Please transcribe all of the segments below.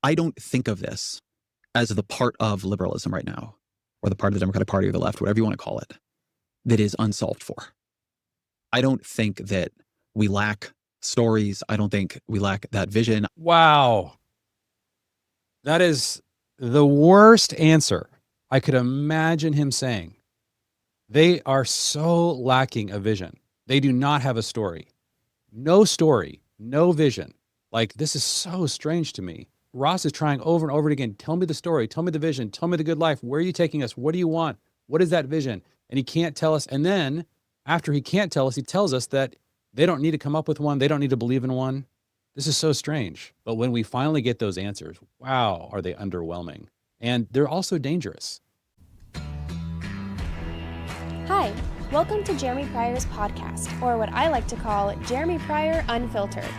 I don't think of this as the part of liberalism right now, or the part of the Democratic Party or the left, whatever you want to call it, that is unsolved for. I don't think that we lack stories. I don't think we lack that vision. Wow. That is the worst answer I could imagine him saying. They are so lacking a vision. They do not have a story. No story, no vision. Like, this is so strange to me. Ross is trying over and over again. Tell me the story. Tell me the vision. Tell me the good life. Where are you taking us? What do you want? What is that vision? And he can't tell us. And then after he can't tell us, he tells us that they don't need to come up with one. They don't need to believe in one. This is so strange. But when we finally get those answers, wow, are they underwhelming? And they're also dangerous. Hi, welcome to Jeremy Pryor's podcast, or what I like to call Jeremy Pryor Unfiltered.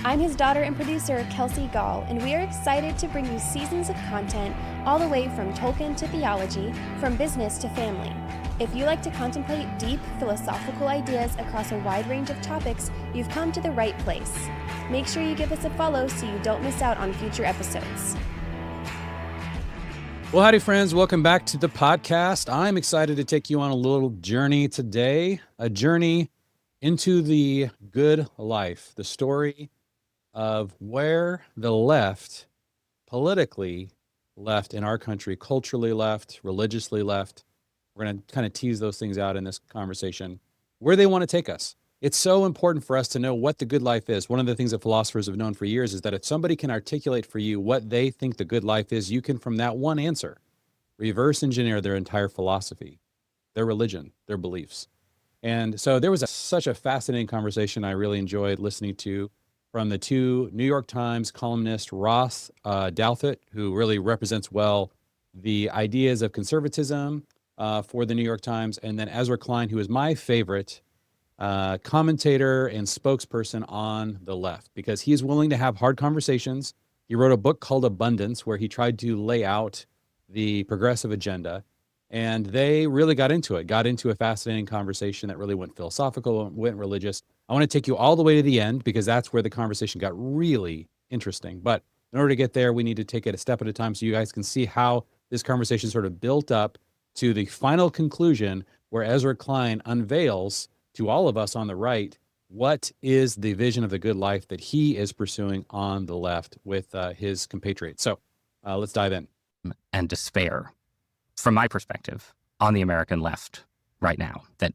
I'm his daughter and producer, Kelsey Gall, and we are excited to bring you seasons of content all the way from Tolkien to theology, from business to family. If you like to contemplate deep philosophical ideas across a wide range of topics, you've come to the right place. Make sure you give us a follow so you don't miss out on future episodes. Well, howdy, friends. Welcome back to the podcast. I'm excited to take you on a little journey today, a journey into the good life, the story of where the left, politically left in our country, culturally left, religiously left. We're going to kind of tease those things out in this conversation, where they want to take us. It's so important for us to know what the good life is. One of the things that philosophers have known for years is that if somebody can articulate for you what they think the good life is, you can, from that one answer, reverse engineer their entire philosophy, their religion, their beliefs. And so there was such a fascinating conversation I really enjoyed listening to from the two New York Times columnists, Ross Douthat, who really represents well the ideas of conservatism for the New York Times, and then Ezra Klein, who is my favorite commentator and spokesperson on the left, because he's willing to have hard conversations. He wrote a book called Abundance, where he tried to lay out the progressive agenda, and they really got into a fascinating conversation that really went philosophical, went religious. I want to take you all the way to the end, because that's where the conversation got really interesting. But in order to get there, we need to take it a step at a time so you guys can see how this conversation sort of built up to the final conclusion, where Ezra Klein unveils to all of us on the right what is the vision of the good life that he is pursuing on the left with his compatriots. So let's dive in. And despair, from my perspective, on the American left right now that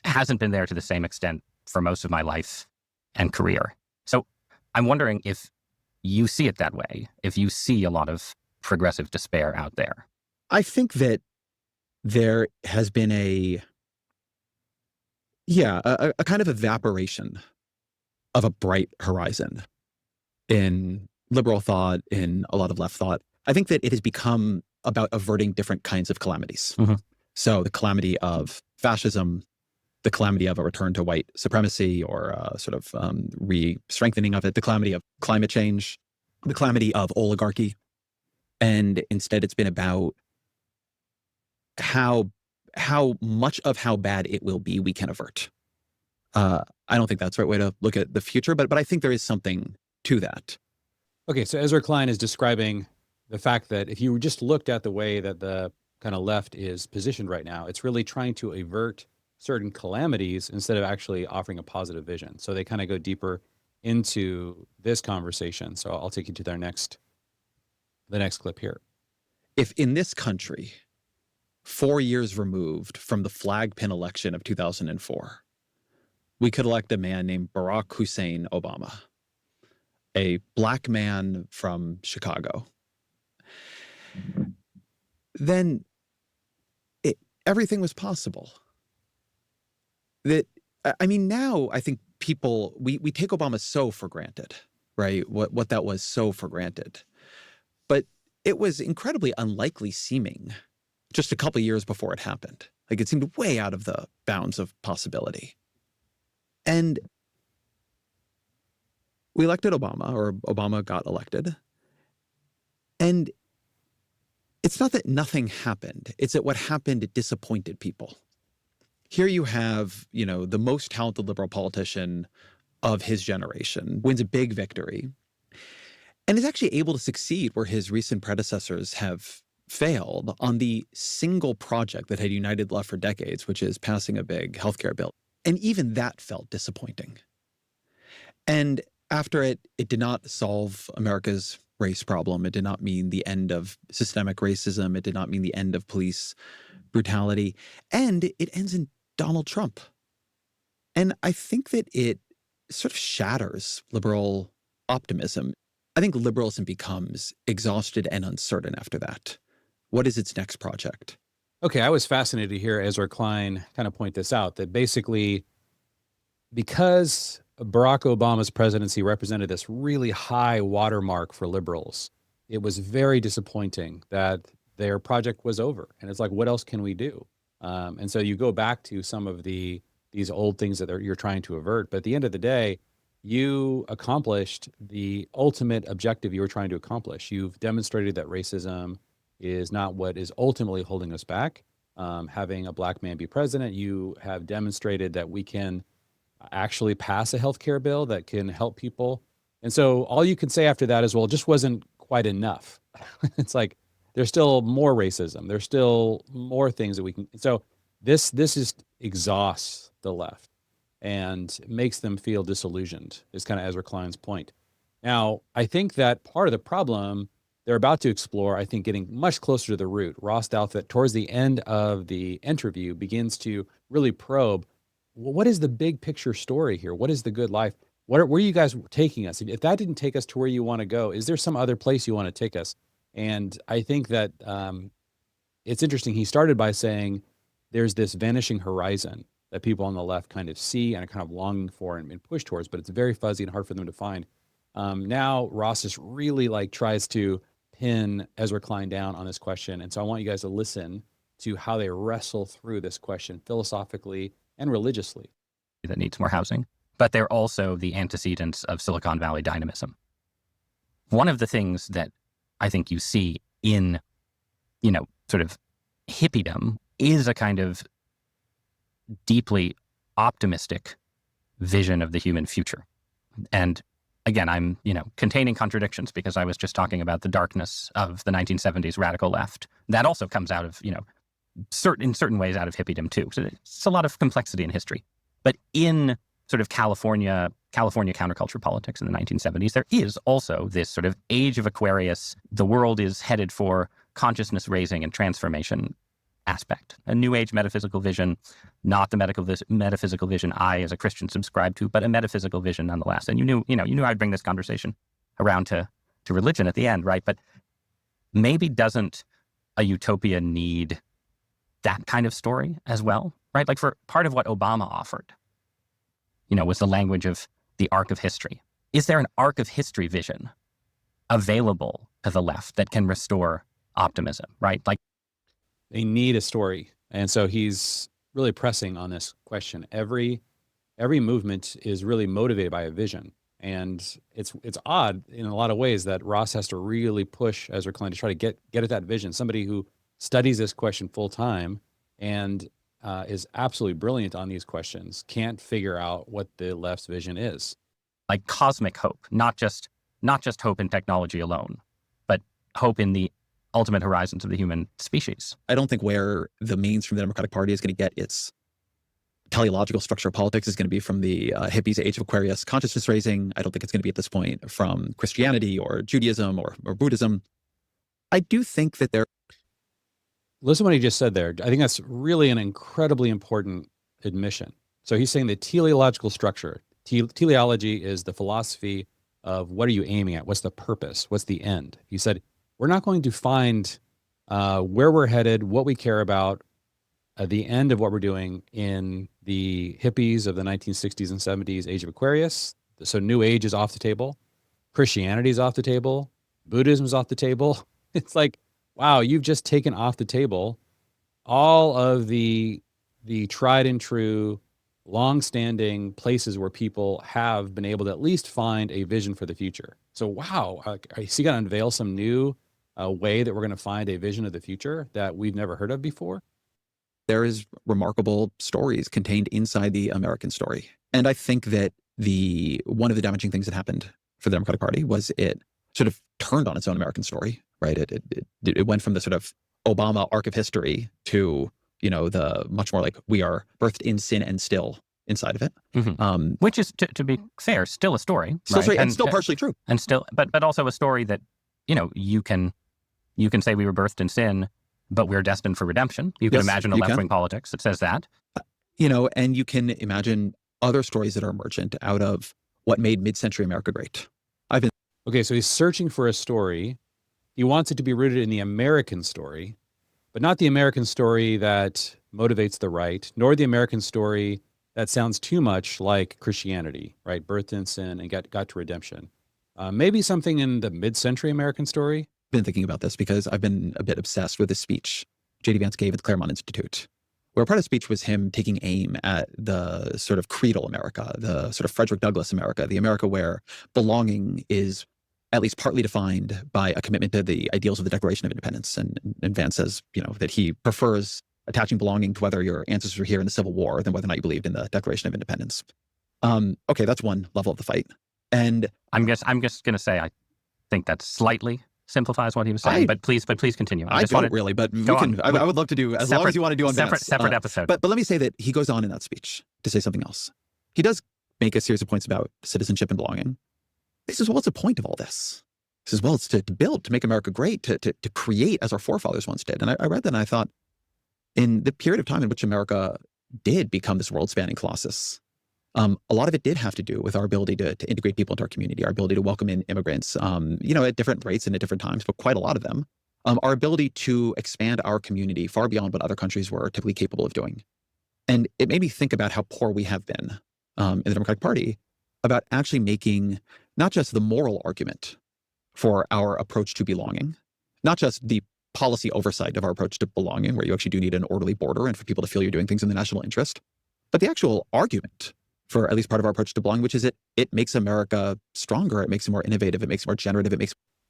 hasn't been there to the same extent for most of my life and career. So I'm wondering if you see it that way, if you see a lot of progressive despair out there. I think that there has been a kind of evaporation of a bright horizon in liberal thought, in a lot of left thought. I think that it has become about averting different kinds of calamities. Mm-hmm. So the calamity of fascism, the calamity of a return to white supremacy, or re-strengthening of it, the calamity of climate change, the calamity of oligarchy. And instead it's been about how much of how bad it will be we can avert. I don't think that's the right way to look at the future, but I think there is something to that. Okay, so Ezra Klein is describing the fact that if you just looked at the way that the kind of left is positioned right now, it's really trying to avert certain calamities instead of actually offering a positive vision. So they kind of go deeper into this conversation. So I'll take you to the next clip here. If in this country, 4 years removed from the flag pin election of 2004, we could elect a man named Barack Hussein Obama, a black man from Chicago, then everything was possible. Now I think people, we take Obama so for granted, right? What that was so for granted. But it was incredibly unlikely seeming just a couple of years before it happened. Like, it seemed way out of the bounds of possibility. And we elected Obama, or Obama got elected. And it's not that nothing happened. It's that what happened disappointed people. Here you have, the most talented liberal politician of his generation wins a big victory. and is actually able to succeed where his recent predecessors have failed on the single project that had united the left for decades, which is passing a big healthcare bill. And even that felt disappointing. And after it did not solve America's race problem. It did not mean the end of systemic racism. It did not mean the end of police brutality. And it ends in Donald Trump. And I think that it sort of shatters liberal optimism. I think liberalism becomes exhausted and uncertain after that. What is its next project? Okay, I was fascinated to hear Ezra Klein kind of point this out, that basically because Barack Obama's presidency represented this really high watermark for liberals, it was very disappointing that their project was over. And it's like, what else can we do? And so you go back to some of these old things that you're trying to avert. But at the end of the day, you accomplished the ultimate objective you were trying to accomplish. You've demonstrated that racism is not what is ultimately holding us back. Having a black man be president, you have demonstrated that we can actually pass a healthcare bill that can help people. And so all you can say after that is, well, it just wasn't quite enough. It's like, there's still more racism. There's still more things that we can. So this just exhausts the left and makes them feel disillusioned, is kind of Ezra Klein's point. Now, I think that part of the problem they're about to explore, I think, getting much closer to the root. Ross Douthat, towards the end of the interview, begins to really probe, well, what is the big picture story here? What is the good life? Where are you guys taking us? If that didn't take us to where you want to go, is there some other place you want to take us? And I think that it's interesting. He started by saying there's this vanishing horizon that people on the left kind of see and are kind of longing for and push towards, but it's very fuzzy and hard for them to find. Now Ross just really tries to pin Ezra Klein down on this question. And so I want you guys to listen to how they wrestle through this question philosophically and religiously. That needs more housing, but they're also the antecedents of Silicon Valley dynamism. One of the things that I think you see in, sort of hippiedom is a kind of deeply optimistic vision of the human future. And again, I'm, containing contradictions because I was just talking about the darkness of the 1970s radical left. That also comes out of, in certain ways out of hippiedom too. So it's a lot of complexity in history. But in sort of California counterculture politics in the 1970s, there is also this sort of age of Aquarius. The world is headed for consciousness raising and transformation aspect. A new age metaphysical vision, not the metaphysical vision I as a Christian subscribe to, but a metaphysical vision nonetheless. And you knew I'd bring this conversation around to religion at the end, right? But maybe doesn't a utopia need that kind of story as well, right? Like for part of what Obama offered, was the language of the arc of history. Is there an arc of history vision available to the left that can restore optimism, right? Like they need a story. And so he's really pressing on this question. Every movement is really motivated by a vision. And it's odd in a lot of ways that Ross has to really push Ezra Klein to try to get at that vision. Somebody who studies this question full time and is absolutely brilliant on these questions can't figure out what the left's vision is. Like cosmic hope, not just hope in technology alone, but hope in the ultimate horizons of the human species. I don't think where the mainstream of the Democratic Party is going to get its teleological structure of politics is going to be from the hippies' age of Aquarius consciousness raising. I don't think it's going to be at this point from Christianity or Judaism or Buddhism. I do think that there. Listen to what he just said there. I think that's really an incredibly important admission. So he's saying the teleological structure. Teleology is the philosophy of what are you aiming at? What's the purpose? What's the end? He said, we're not going to find where we're headed, what we care about, the end of what we're doing in the hippies of the 1960s and 70s, age of Aquarius. So New Age is off the table. Christianity is off the table. Buddhism is off the table. It's like, wow, you've just taken off the table all of the tried and true, long-standing places where people have been able to at least find a vision for the future. So, wow, is he going to unveil some new way that we're going to find a vision of the future that we've never heard of before? There is remarkable stories contained inside the American story. And I think that one of the damaging things that happened for the Democratic Party was it sort of turned on its own American story, right? It went from the sort of Obama arc of history to, the much more like we are birthed in sin and still inside of it. Which is, to be fair, still a story, Still right? straight, and still partially true. And still, but also a story that, you can say we were birthed in sin, but we're destined for redemption. You can imagine a left-wing politics that says that. And you can imagine other stories that are emergent out of what made mid-century America great. Okay, so he's searching for a story. He wants it to be rooted in the American story, but not the American story that motivates the right, nor the American story that sounds too much like Christianity, right? Birthed in sin and got to redemption. Maybe something in the mid-century American story. Been thinking about this because I've been a bit obsessed with this speech J.D. Vance gave at the Claremont Institute, where part of the speech was him taking aim at the sort of creedal America, the sort of Frederick Douglass America, the America where belonging is at least partly defined by a commitment to the ideals of the Declaration of Independence. And Vance says, that he prefers attaching belonging to whether your ancestors were here in the Civil War than whether or not you believed in the Declaration of Independence. Okay, that's one level of the fight. And I'm just going to say I think that slightly simplifies what he was saying, but please continue. I don't really, but we can. I would love to do as long as you want to do on separate episode. But let me say that he goes on in that speech to say something else. He does make a series of points about citizenship and belonging. He says, well, what's the point of all this? He says, well, it's to build, to make America great, to create as our forefathers once did. And I read that and I thought, in the period of time in which America did become this world-spanning colossus, a lot of it did have to do with our ability to integrate people into our community, our ability to welcome in immigrants, at different rates and at different times, but quite a lot of them. Our ability to expand our community far beyond what other countries were typically capable of doing. And it made me think about how poor we have been in the Democratic Party about actually making not just the moral argument for our approach to belonging, not just the policy oversight of our approach to belonging, where you actually do need an orderly border and for people to feel you're doing things in the national interest, but the actual argument for at least part of our approach to belonging, which is it makes America stronger, it makes it more innovative, it makes it more generative,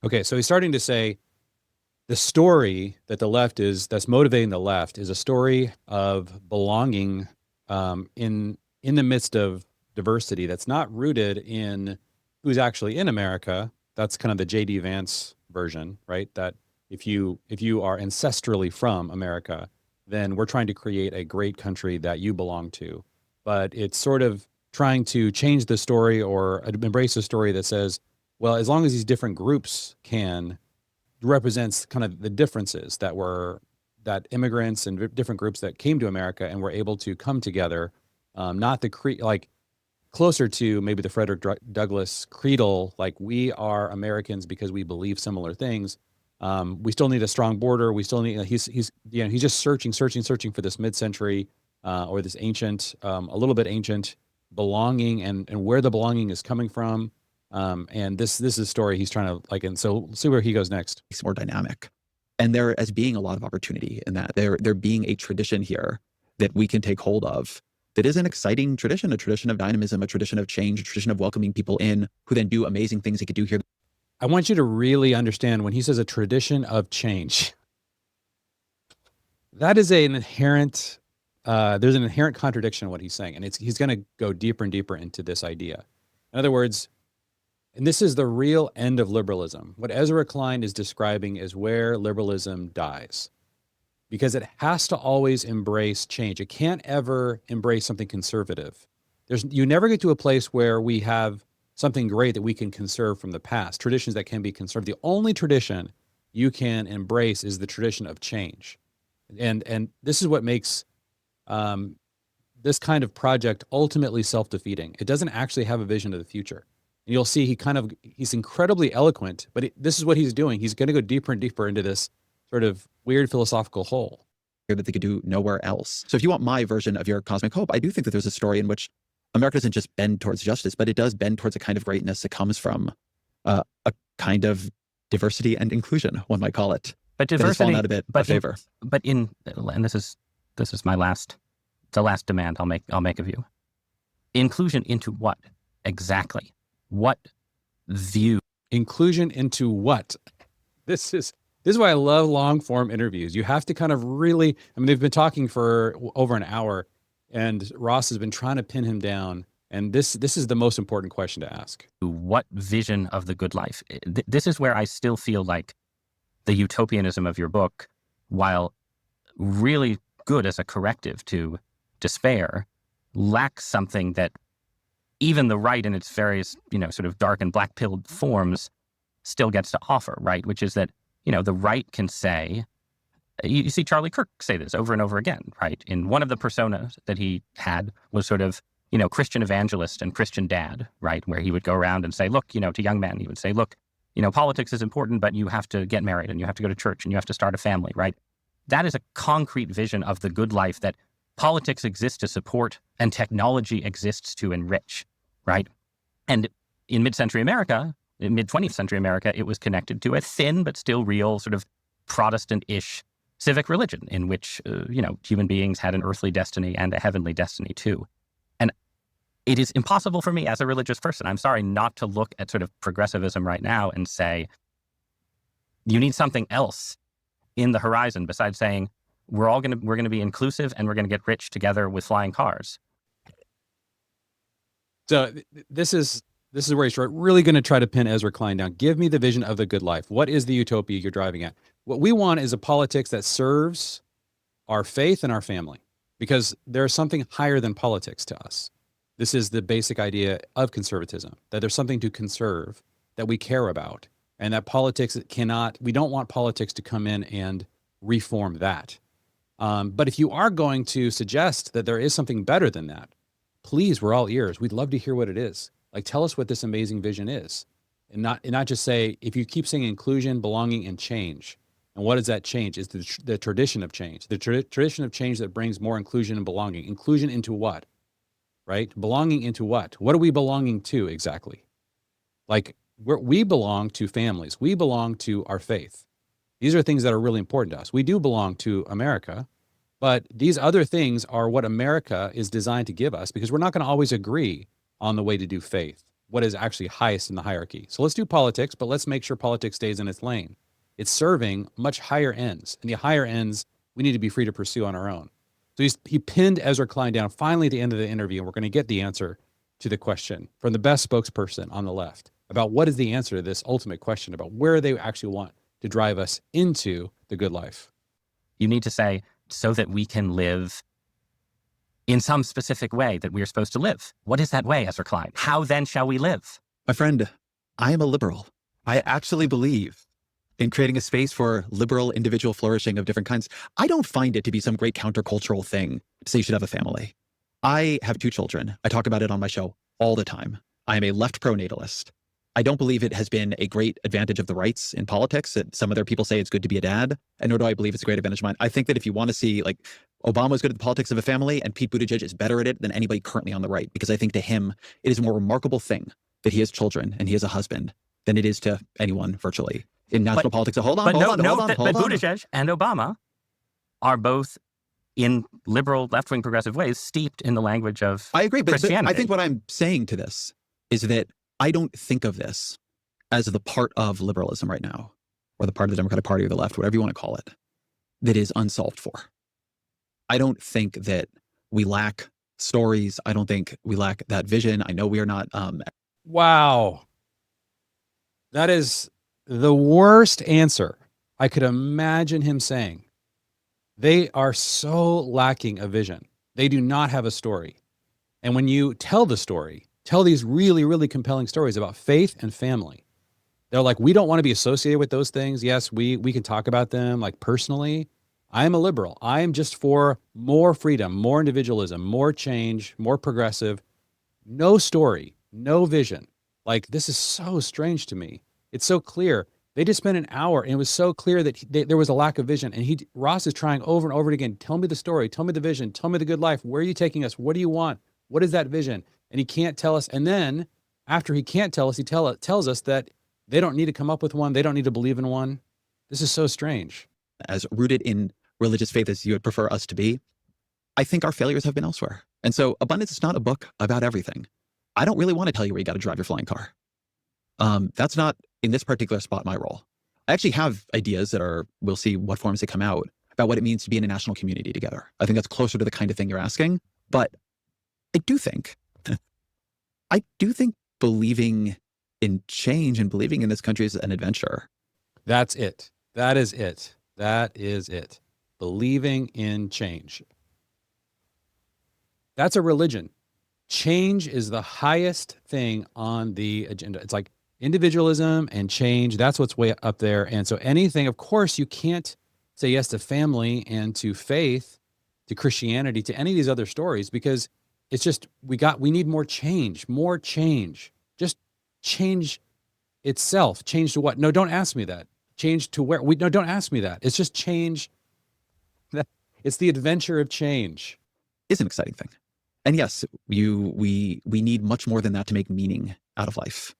Okay, so he's starting to say the story that that's motivating the left is a story of belonging in the midst of diversity that's not rooted in who's actually in America. That's kind of the J.D. Vance version, right? That if you are ancestrally from America, then we're trying to create a great country that you belong to. But it's sort of trying to change the story or embrace a story that says, well, as long as these different groups represents kind of the differences that immigrants and different groups that came to America and were able to come together, not closer to maybe the Frederick Douglass creedal, like we are Americans because we believe similar things. We still need a strong border. We still need, he's just searching for this mid-century or this ancient, a little bit ancient belonging and where the belonging is coming from. And this is a story he's trying to and so see where he goes next. It's more dynamic. And there as being a lot of opportunity in that there being a tradition here that we can take hold of that is an exciting tradition, a tradition of dynamism, a tradition of change, a tradition of welcoming people in who then do amazing things they could do here. I want you to really understand when he says a tradition of change, that is an inherent, there's an inherent contradiction in what he's saying. And he's going to go deeper and deeper into this idea. In other words, and this is the real end of liberalism. What Ezra Klein is describing is where liberalism dies. Because it has to always embrace change. It can't ever embrace something conservative. You never get to a place where we have something great that we can conserve from the past, traditions that can be conserved. The only tradition you can embrace is the tradition of change. And this is what makes this kind of project ultimately self-defeating. It doesn't actually have a vision of the future. And you'll see he's incredibly eloquent, but this is what he's doing. He's going to go deeper and deeper into this sort of weird philosophical hole that they could do nowhere else. So if you want my version of your cosmic hope, I do think that there's a story in which America doesn't just bend towards justice, but it does bend towards a kind of greatness that comes from a kind of diversity and inclusion, one might call it. But diversity that has fallen out a bit of favor. And this is my last demand I'll make of you. Inclusion into what exactly? What view? Inclusion into what? This is why I love long form interviews. You have to kind of really, they've been talking for over an hour and Ross has been trying to pin him down And this is the most important question to ask. What vision of the good life? This is where I still feel like the utopianism of your book, while really good as a corrective to despair, lacks something that even the right in its various, sort of dark and black-pilled forms still gets to offer, right? Which is that, the right can say, you see Charlie Kirk say this over and over again, right? In one of the personas that he had was sort of, Christian evangelist and Christian dad, right? Where he would go around and say, look, to young men, he would say, look, politics is important, but you have to get married and you have to go to church and you have to start a family, right? That is a concrete vision of the good life that politics exists to support and technology exists to enrich, right? And in mid-century America, in mid-20th century America, it was connected to a thin but still real sort of Protestant-ish civic religion in which, human beings had an earthly destiny and a heavenly destiny too. And it is impossible for me as a religious person, I'm sorry, not to look at sort of progressivism right now and say, you need something else in the horizon besides saying, we're going to be inclusive and we're going to get rich together with flying cars. So this is where he's really going to try to pin Ezra Klein down. Give me the vision of the good life. What is the utopia you're driving at? What we want is a politics that serves our faith and our family, because there's something higher than politics to us. This is the basic idea of conservatism, that there's something to conserve that we care about, and that politics we don't want politics to come in and reform that. But if you are going to suggest that there is something better than that, please, we're all ears. We'd love to hear what it is. Like, tell us what this amazing vision is, and not just say, if you keep saying inclusion, belonging, and change. And what does that change? Is the tradition of change, the tradition of change that brings more inclusion and belonging. Inclusion into what, right? Belonging into what? What are we belonging to exactly? Like, we belong to families. We belong to our faith. These are things that are really important to us. We do belong to America, but these other things are what America is designed to give us, because we're not going to always agree on the way to do faith, what is actually highest in the hierarchy. So let's do politics, but let's make sure politics stays in its lane. It's serving much higher ends, and the higher ends we need to be free to pursue on our own. So he pinned Ezra Klein down finally at the end of the interview, and we're going to get the answer to the question from the best spokesperson on the left about what is the answer to this ultimate question about where they actually want to drive us into the good life. You need to say, so that we can live in some specific way that we are supposed to live. What is that way, Ezra Klein? How then shall we live? My friend, I am a liberal. I actually believe in creating a space for liberal individual flourishing of different kinds. I don't find it to be some great countercultural thing to say you should have a family. I have 2 children. I talk about it on my show all the time. I am a left pronatalist. I don't believe it has been a great advantage of the rights in politics. That some other people say it's good to be a dad, and nor do I believe it's a great advantage of mine. I think that if you want to see, like, Obama is good at the politics of a family, and Pete Buttigieg is better at it than anybody currently on the right, because I think to him, it is a more remarkable thing that he has children and he has a husband than it is to anyone virtually in national politics. So hold on. But Buttigieg and Obama are both in liberal, left-wing progressive ways steeped in the language of I agree, but Christianity. I think what I'm saying to this is that I don't think of this as the part of liberalism right now, or the part of the Democratic Party or the left, whatever you want to call it, that is unsolved for. I don't think that we lack stories. I don't think we lack that vision. I know we are not. Wow. That is the worst answer I could imagine him saying. They are so lacking a vision. They do not have a story. And when you tell the story, tell these really, really compelling stories about faith and family, they're like, we don't want to be associated with those things. Yes, we can talk about them like personally. I am a liberal. I am just for more freedom, more individualism, more change, more progressive. No story, no vision. Like, this is so strange to me. It's so clear. They just spent an hour, and it was so clear that there was a lack of vision. And Ross is trying over and over again, tell me the story, tell me the vision, tell me the good life. Where are you taking us? What do you want? What is that vision? And he can't tell us. And then after he can't tell us, he tells us that they don't need to come up with one. They don't need to believe in one. This is so strange. As rooted in religious faith as you would prefer us to be, I think our failures have been elsewhere. And so Abundance is not a book about everything. I don't really want to tell you where you got to drive your flying car. That's not, in this particular spot, my role. I actually have ideas that we'll see what forms they come out, about what it means to be in a national community together. I think that's closer to the kind of thing you're asking. But I do think I do think believing in change and believing in this country is an adventure. That's it. That is it. That is it. Believing in change. That's a religion. Change is the highest thing on the agenda. It's like individualism and change. That's what's way up there. And so anything, of course, you can't say yes to family and to faith, to Christianity, to any of these other stories, because it's just, we need more change. Just change itself. Change to what? No, don't ask me that. Change to where? No, don't ask me that. It's just change. It's the adventure of change. It's an exciting thing. And yes, we need much more than that to make meaning out of life.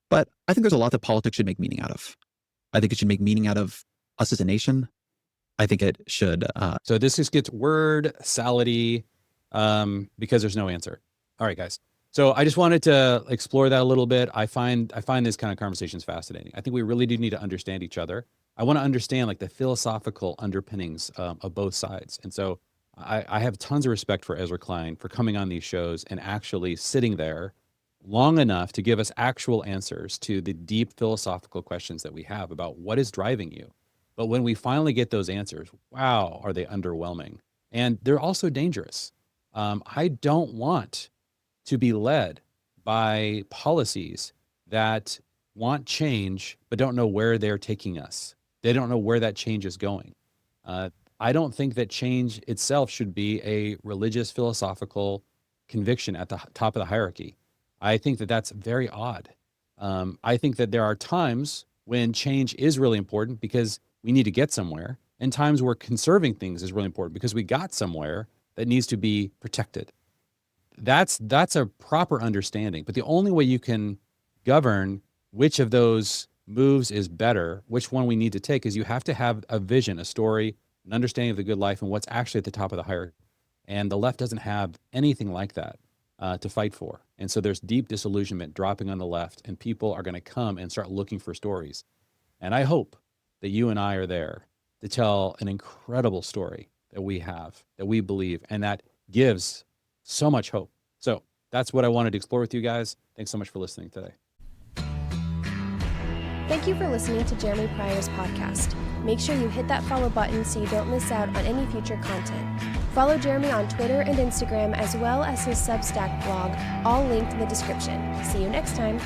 But I think there's a lot that politics should make meaning out of. I think it should make meaning out of us as a nation. I think it should. So this just gets word salady because there's no answer. All right, guys. So I just wanted to explore that a little bit. I find this kind of conversations fascinating. I think we really do need to understand each other. I want to understand like the philosophical underpinnings of both sides. And so I have tons of respect for Ezra Klein for coming on these shows and actually sitting there long enough to give us actual answers to the deep philosophical questions that we have about what is driving you. But when we finally get those answers, wow, are they underwhelming? And they're also dangerous. I don't want to be led by policies that want change but don't know where they're taking us. They don't know where that change is going. I don't think that change itself should be a religious philosophical conviction at the top of the hierarchy. I think that that's very odd. I think that there are times when change is really important because we need to get somewhere, and times where conserving things is really important because we got somewhere that needs to be protected. That's a proper understanding. But the only way you can govern which of those moves is better, which one we need to take, is you have to have a vision, a story, an understanding of the good life and what's actually at the top of the hierarchy. And the left doesn't have anything like that to fight for. And so there's deep disillusionment dropping on the left, and people are going to come and start looking for stories. And I hope that you and I are there to tell an incredible story that we have, that we believe, and that gives so much hope. So that's what I wanted to explore with you guys. Thanks so much for listening today. Thank you for listening to Jeremy Pryor's podcast. Make sure you hit that follow button so you don't miss out on any future content. Follow Jeremy on Twitter and Instagram, as well as his Substack blog, all linked in the description. See you next time.